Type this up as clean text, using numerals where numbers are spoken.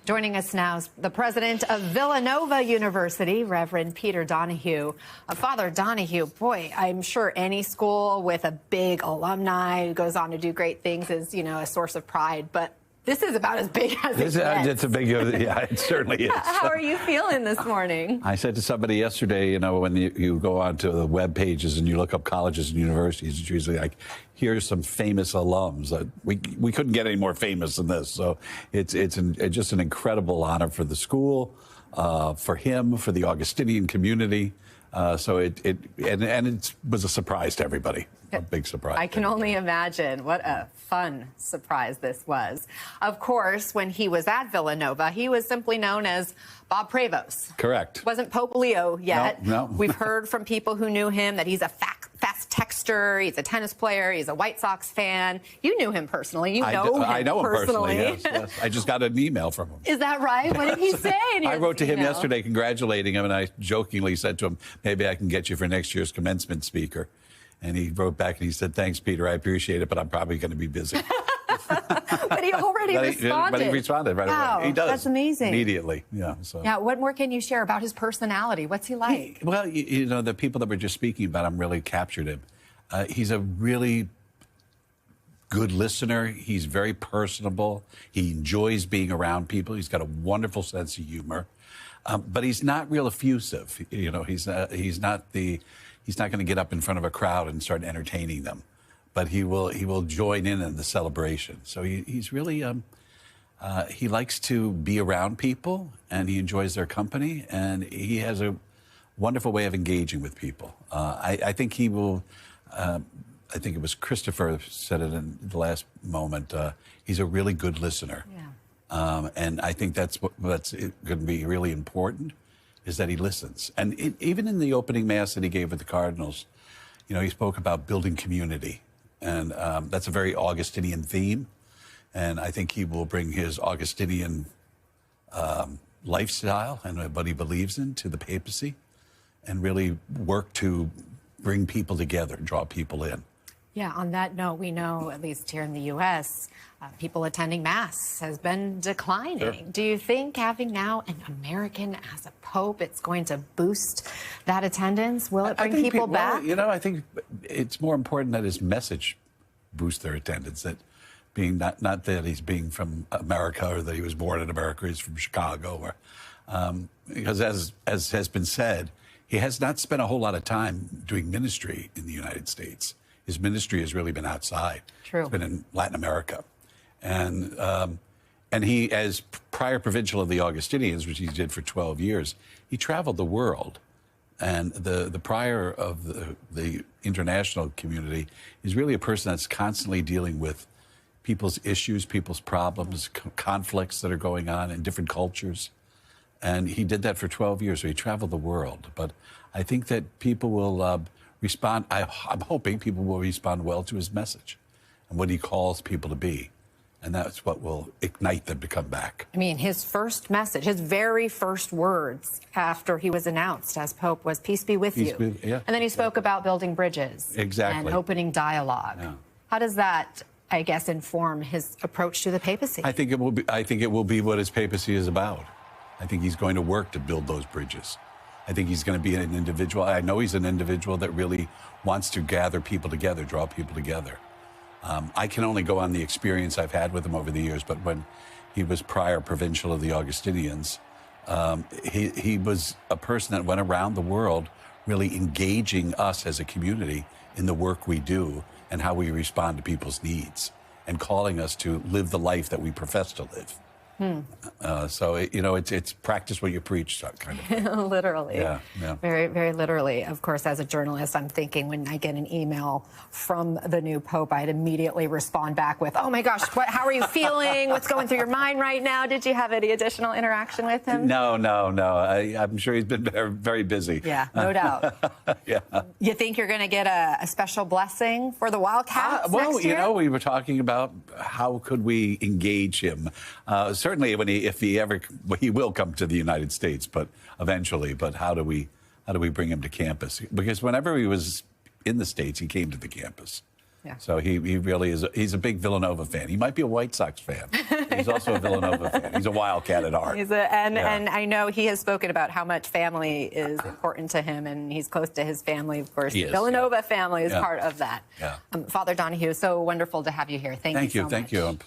Joining us now is the president of Villanova University, Reverend Peter Donahue. Father Donahue, boy, I'm sure any school with a big alumni who goes on to do great things is, a source of pride. But this is about as big as it gets. It's a big, yeah, it certainly is. How are you feeling this morning? I said to somebody yesterday, when you go onto the web pages and you look up colleges and universities, it's usually like, here's some famous alums. We couldn't get any more famous than this. So it's just an incredible honor for the school, for him, for the Augustinian community. So it was a surprise to everybody. A big surprise. I can only imagine what a fun surprise this was. Of course, when he was at Villanova, he was simply known as Bob Prevost. Correct. Wasn't Pope Leo yet. No. We've heard from people who knew him that he's a fast texter, he's a tennis player, he's a White Sox fan. You knew him personally. I know him personally. Yes. I just got an email from him. Is that right? What did he say? I wrote to him yesterday congratulating him, and I jokingly said to him, maybe I can get you for next year's commencement speaker. And he wrote back and he said, thanks, Peter, I appreciate it, but I'm probably going to be busy. But he already responded. But he responded right away. He does. That's amazing. Immediately, yeah. So. Yeah, what more can you share about his personality? What's he like? Well, the people that were just speaking about him really captured him. He's a really good listener. He's very personable. He enjoys being around people. He's got a wonderful sense of humor. But he's not real effusive. He's not going to get up in front of a crowd and start entertaining them, but he will join in the celebration. So he's really he likes to be around people, and he enjoys their company, and he has a wonderful way of engaging with people. I think he will. I think it was Christopher said it in the last moment. He's a really good listener, and I think that's what's going to be really important. Is that he listens. And even in the opening mass that he gave with the Cardinals, he spoke about building community. And that's a very Augustinian theme. And I think he will bring his Augustinian lifestyle and what he believes in to the papacy and really work to bring people together, draw people in. Yeah, on that note, we know, at least here in the U.S., people attending Mass has been declining. Sure. Do you think having now an American as a pope, it's going to boost that attendance? Will it bring people back? I think it's more important that his message boosts their attendance, that being not that he's being from America or that he was born in America, he's from Chicago. Because as has been said, he has not spent a whole lot of time doing ministry in the United States. His ministry has really been outside. True. It's been in Latin America. And he, as prior provincial of the Augustinians, which he did for 12 years, he traveled the world. And the prior of the international community is really a person that's constantly dealing with people's issues, people's problems, conflicts that are going on in different cultures. And he did that for 12 years, so he traveled the world. But I think that people will respond. I'm hoping people will respond well to his message and what he calls people to be. And that's what will ignite them to come back. I mean, his first message, his very first words after he was announced as Pope was, peace be with you. Yeah. And then he spoke about building bridges. Exactly. And opening dialogue. Yeah. How does that, I guess, inform his approach to the papacy? I think it will be what his papacy is about. I think he's going to work to build those bridges. I think he's going to be an individual. I know he's an individual that really wants to gather people together, draw people together. I can only go on the experience I've had with him over the years, but when he was prior provincial of the Augustinians, he was a person that went around the world really engaging us as a community in the work we do and how we respond to people's needs and calling us to live the life that we profess to live. So, it's practice what you preach, kind of thing. Literally. Yeah. Very, very literally. Of course, as a journalist, I'm thinking when I get an email from the new Pope, I'd immediately respond back with, oh my gosh, how are you feeling? What's going through your mind right now? Did you have any additional interaction with him? No. I'm sure he's been very, very busy. Yeah, no doubt. Yeah. You think you're going to get a special blessing for the Wildcats next year? We were talking about how could we engage him. Certainly, if he will come to the United States, but eventually. But how do we bring him to campus? Because whenever he was in the States, he came to the campus. Yeah. So he really is. He's a big Villanova fan. He might be a White Sox fan. He's also a Villanova fan. He's a Wildcat at heart. And I know he has spoken about how much family is important to him, and he's close to his family. Of course, the Villanova family is part of that. Yeah. Father Donahue, so wonderful to have you here. Thank you so much. Thank you.